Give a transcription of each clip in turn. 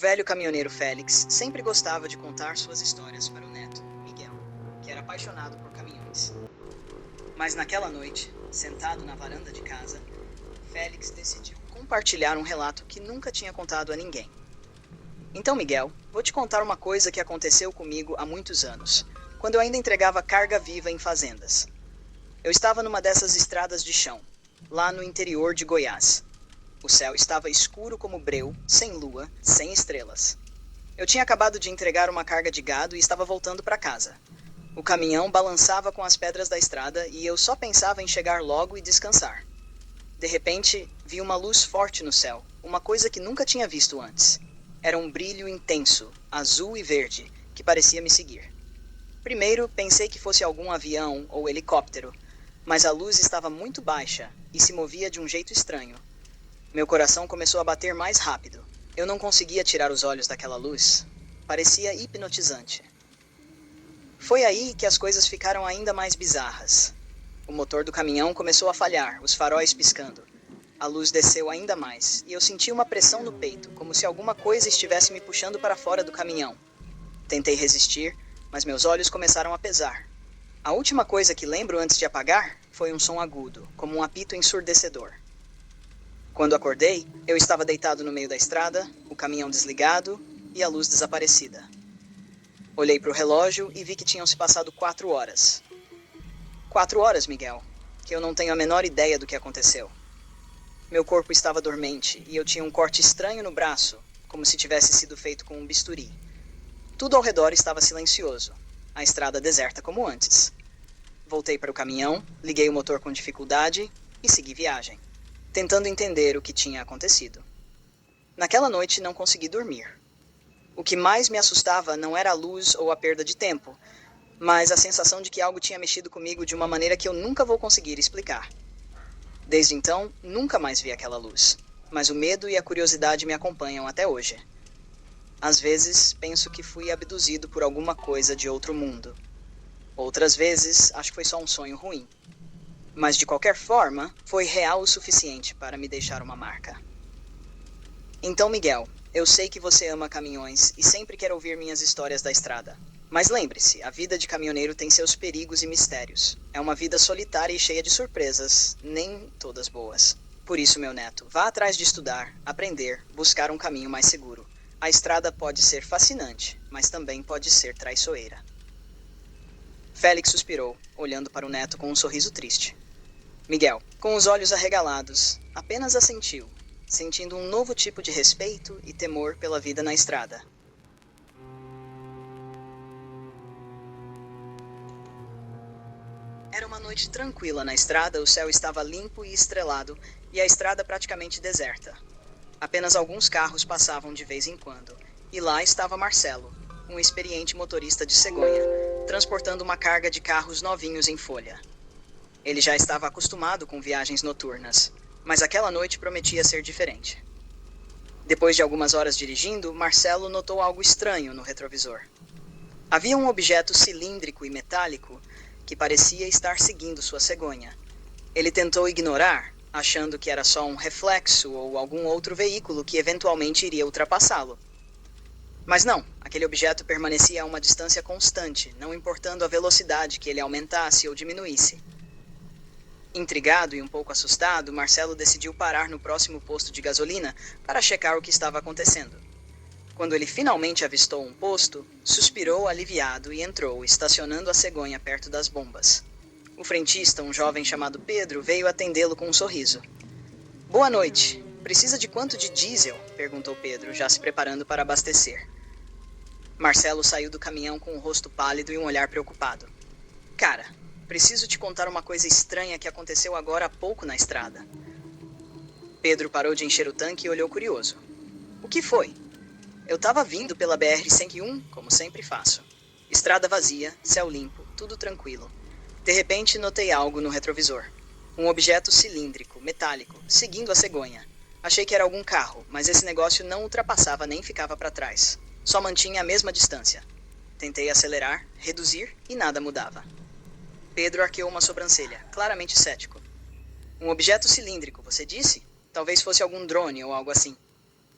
velho caminhoneiro Félix sempre gostava de contar suas histórias para o neto, Miguel, que era apaixonado por caminhões. Mas naquela noite, sentado na varanda de casa, Félix decidiu compartilhar um relato que nunca tinha contado a ninguém. Então, Miguel, vou te contar uma coisa que aconteceu comigo há muitos anos, quando eu ainda entregava carga viva em fazendas. Eu estava numa dessas estradas de chão, lá no interior de Goiás. O céu estava escuro como breu, sem lua, sem estrelas. Eu tinha acabado de entregar uma carga de gado e estava voltando para casa. O caminhão balançava com as pedras da estrada e eu só pensava em chegar logo e descansar. De repente, vi uma luz forte no céu, uma coisa que nunca tinha visto antes. Era um brilho intenso, azul e verde, que parecia me seguir. Primeiro, pensei que fosse algum avião ou helicóptero, mas a luz estava muito baixa e se movia de um jeito estranho. Meu coração começou a bater mais rápido. Eu não conseguia tirar os olhos daquela luz. Parecia hipnotizante. Foi aí que as coisas ficaram ainda mais bizarras. O motor do caminhão começou a falhar, os faróis piscando. A luz desceu ainda mais, e eu senti uma pressão no peito, como se alguma coisa estivesse me puxando para fora do caminhão. Tentei resistir, mas meus olhos começaram a pesar. A última coisa que lembro antes de apagar foi um som agudo, como um apito ensurdecedor. Quando acordei, eu estava deitado no meio da estrada, o caminhão desligado e a luz desaparecida. Olhei para o relógio e vi que tinham se passado 4 horas. 4 horas, Miguel, que eu não tenho a menor ideia do que aconteceu. Meu corpo estava dormente e eu tinha um corte estranho no braço, como se tivesse sido feito com um bisturi. Tudo ao redor estava silencioso, a estrada deserta como antes. Voltei para o caminhão, liguei o motor com dificuldade e segui viagem, tentando entender o que tinha acontecido. Naquela noite não consegui dormir. O que mais me assustava não era a luz ou a perda de tempo, mas a sensação de que algo tinha mexido comigo de uma maneira que eu nunca vou conseguir explicar. Desde então, nunca mais vi aquela luz, mas o medo e a curiosidade me acompanham até hoje. Às vezes, penso que fui abduzido por alguma coisa de outro mundo. Outras vezes, acho que foi só um sonho ruim. Mas, de qualquer forma, foi real o suficiente para me deixar uma marca. Então, Miguel, eu sei que você ama caminhões e sempre quer ouvir minhas histórias da estrada. Mas lembre-se, a vida de caminhoneiro tem seus perigos e mistérios. É uma vida solitária e cheia de surpresas, nem todas boas. Por isso, meu neto, vá atrás de estudar, aprender, buscar um caminho mais seguro. A estrada pode ser fascinante, mas também pode ser traiçoeira. Félix suspirou, olhando para o neto com um sorriso triste. Miguel, com os olhos arregalados, apenas assentiu, sentindo um novo tipo de respeito e temor pela vida na estrada. Era uma noite tranquila na estrada, o céu estava limpo e estrelado, e a estrada praticamente deserta. Apenas alguns carros passavam de vez em quando, e lá estava Marcelo, um experiente motorista de cegonha, transportando uma carga de carros novinhos em folha. Ele já estava acostumado com viagens noturnas, mas aquela noite prometia ser diferente. Depois de algumas horas dirigindo, Marcelo notou algo estranho no retrovisor. Havia um objeto cilíndrico e metálico que parecia estar seguindo sua cegonha. Ele tentou ignorar, achando que era só um reflexo ou algum outro veículo que eventualmente iria ultrapassá-lo. Mas não, aquele objeto permanecia a uma distância constante, não importando a velocidade que ele aumentasse ou diminuísse. Intrigado e um pouco assustado, Marcelo decidiu parar no próximo posto de gasolina para checar o que estava acontecendo. Quando ele finalmente avistou um posto, suspirou aliviado e entrou, estacionando a cegonha perto das bombas. O frentista, um jovem chamado Pedro, veio atendê-lo com um sorriso. Boa noite. Precisa de quanto de diesel? Perguntou Pedro, já se preparando para abastecer. Marcelo saiu do caminhão com o rosto pálido e um olhar preocupado. Cara, preciso te contar uma coisa estranha que aconteceu agora há pouco na estrada. Pedro parou de encher o tanque e olhou curioso. O que foi? Eu estava vindo pela BR-101, como sempre faço. Estrada vazia, céu limpo, tudo tranquilo. De repente, notei algo no retrovisor. Um objeto cilíndrico, metálico, seguindo a cegonha. Achei que era algum carro, mas esse negócio não ultrapassava nem ficava para trás. Só mantinha a mesma distância. Tentei acelerar, reduzir e nada mudava. Pedro arqueou uma sobrancelha, claramente cético. Um objeto cilíndrico, você disse? Talvez fosse algum drone ou algo assim.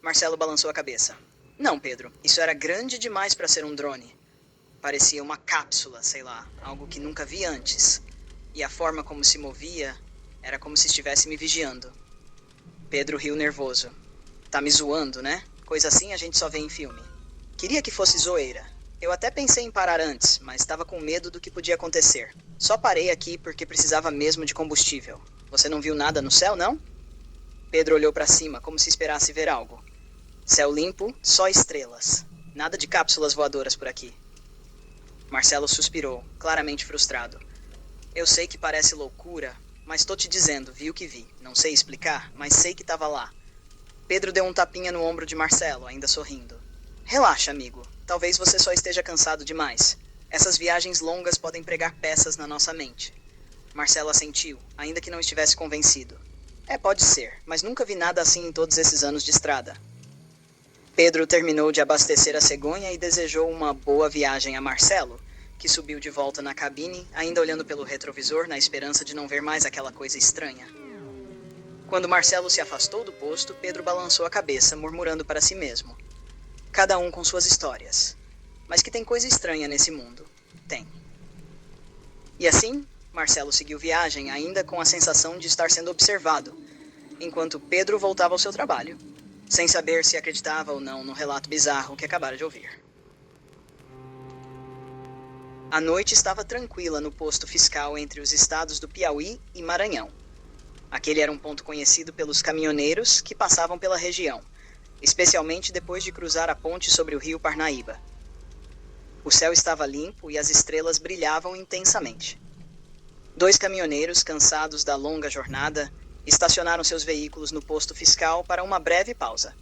Marcelo balançou a cabeça. Não, Pedro, isso era grande demais para ser um drone. Parecia uma cápsula, sei lá, algo que nunca vi antes. E a forma como se movia era como se estivesse me vigiando. Pedro riu nervoso. Tá me zoando, né? Coisa assim a gente só vê em filme. Queria que fosse zoeira. Eu até pensei em parar antes, mas estava com medo do que podia acontecer. Só parei aqui porque precisava mesmo de combustível. Você não viu nada no céu, não? Pedro olhou para cima, como se esperasse ver algo. Céu limpo, só estrelas. Nada de cápsulas voadoras por aqui. Marcelo suspirou, claramente frustrado. Eu sei que parece loucura, mas tô te dizendo, vi o que vi. Não sei explicar, mas sei que estava lá. Pedro deu um tapinha no ombro de Marcelo, ainda sorrindo. Relaxa, amigo. Talvez você só esteja cansado demais. Essas viagens longas podem pregar peças na nossa mente. Marcelo assentiu, ainda que não estivesse convencido. Pode ser, mas nunca vi nada assim em todos esses anos de estrada. Pedro terminou de abastecer a cegonha e desejou uma boa viagem a Marcelo, que subiu de volta na cabine, ainda olhando pelo retrovisor na esperança de não ver mais aquela coisa estranha. Quando Marcelo se afastou do posto, Pedro balançou a cabeça, murmurando para si mesmo. Cada um com suas histórias. Mas que tem coisa estranha nesse mundo. Tem. E assim, Marcelo seguiu viagem, ainda com a sensação de estar sendo observado, enquanto Pedro voltava ao seu trabalho, sem saber se acreditava ou não no relato bizarro que acabara de ouvir. A noite estava tranquila no posto fiscal entre os estados do Piauí e Maranhão. Aquele era um ponto conhecido pelos caminhoneiros que passavam pela região, especialmente depois de cruzar a ponte sobre o rio Parnaíba. O céu estava limpo e as estrelas brilhavam intensamente. 2 caminhoneiros, cansados da longa jornada, estacionaram seus veículos no posto fiscal para uma breve pausa.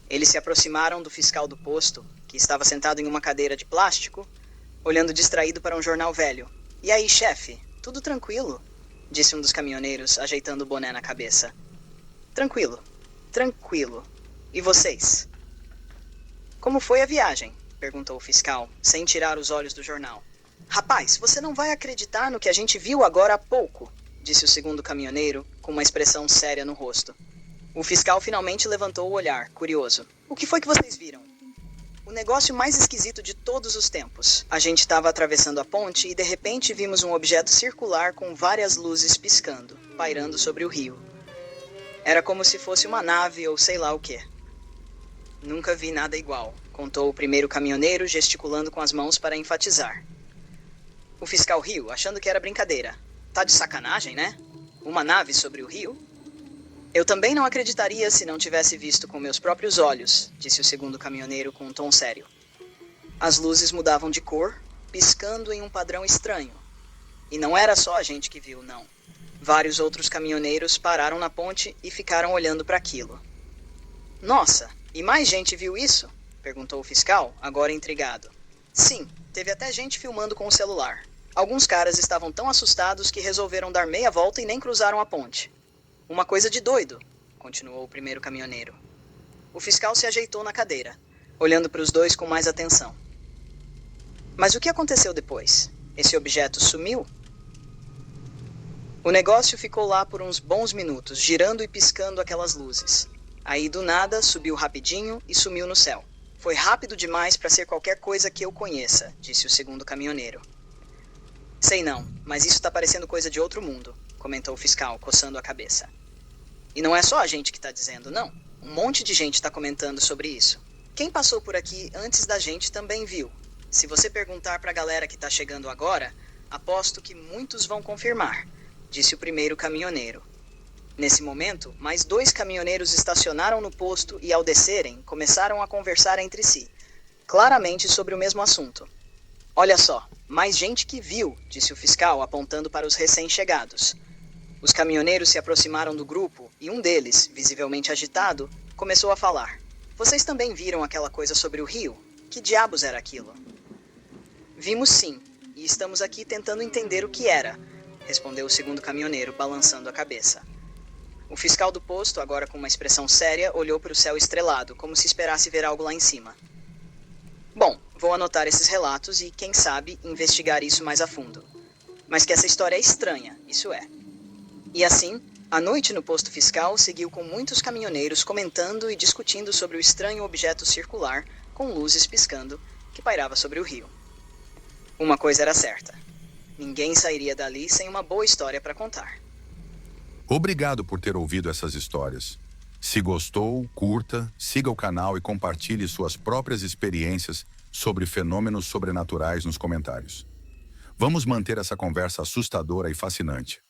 Eles se aproximaram do fiscal do posto, que estava sentado em uma cadeira de plástico, olhando distraído para um jornal velho. E aí, chefe, tudo tranquilo? Disse um dos caminhoneiros, ajeitando o boné na cabeça. Tranquilo, tranquilo. E vocês? Como foi a viagem? Perguntou o fiscal, sem tirar os olhos do jornal. Rapaz, você não vai acreditar no que a gente viu agora há pouco, disse o segundo caminhoneiro, com uma expressão séria no rosto. O fiscal finalmente levantou o olhar, curioso. O que foi que vocês viram? O negócio mais esquisito de todos os tempos. A gente estava atravessando a ponte e de repente vimos um objeto circular com várias luzes piscando, pairando sobre o rio. Era como se fosse uma nave ou sei lá o quê. Nunca vi nada igual, contou o primeiro caminhoneiro, gesticulando com as mãos para enfatizar. O fiscal riu, achando que era brincadeira. Tá de sacanagem, né? Uma nave sobre o rio? Eu também não acreditaria se não tivesse visto com meus próprios olhos, disse o segundo caminhoneiro com um tom sério. As luzes mudavam de cor, piscando em um padrão estranho. E não era só a gente que viu, não. Vários outros caminhoneiros pararam na ponte e ficaram olhando para aquilo. Nossa, e mais gente viu isso? Perguntou o fiscal, agora intrigado. Sim, teve até gente filmando com o celular. Alguns caras estavam tão assustados que resolveram dar meia volta e nem cruzaram a ponte. Uma coisa de doido, continuou o primeiro caminhoneiro. O fiscal se ajeitou na cadeira, olhando para os dois com mais atenção. Mas o que aconteceu depois? Esse objeto sumiu? O negócio ficou lá por uns bons minutos, girando e piscando aquelas luzes. Aí, do nada, subiu rapidinho e sumiu no céu. Foi rápido demais para ser qualquer coisa que eu conheça, disse o segundo caminhoneiro. Sei não, mas isso está parecendo coisa de outro mundo, comentou o fiscal, coçando a cabeça. E não é só a gente que está dizendo, não. Um monte de gente está comentando sobre isso. Quem passou por aqui antes da gente também viu. Se você perguntar para a galera que está chegando agora, aposto que muitos vão confirmar, disse o primeiro caminhoneiro. Nesse momento, mais 2 caminhoneiros estacionaram no posto e, ao descerem, começaram a conversar entre si, claramente sobre o mesmo assunto. Olha só, mais gente que viu, disse o fiscal, apontando para os recém-chegados. Os caminhoneiros se aproximaram do grupo e um deles, visivelmente agitado, começou a falar. Vocês também viram aquela coisa sobre o rio? Que diabos era aquilo? Vimos sim, e estamos aqui tentando entender o que era, respondeu o segundo caminhoneiro, balançando a cabeça. O fiscal do posto, agora com uma expressão séria, olhou para o céu estrelado, como se esperasse ver algo lá em cima. Bom, vou anotar esses relatos e, quem sabe, investigar isso mais a fundo. Mas que essa história é estranha, isso é. E assim, A noite no posto fiscal seguiu com muitos caminhoneiros comentando e discutindo sobre o estranho objeto circular, com luzes piscando, que pairava sobre o rio. Uma coisa era certa: ninguém sairia dali sem uma boa história para contar. Obrigado por ter ouvido essas histórias. Se gostou, curta, siga o canal e compartilhe suas próprias experiências sobre fenômenos sobrenaturais nos comentários. Vamos manter essa conversa assustadora e fascinante.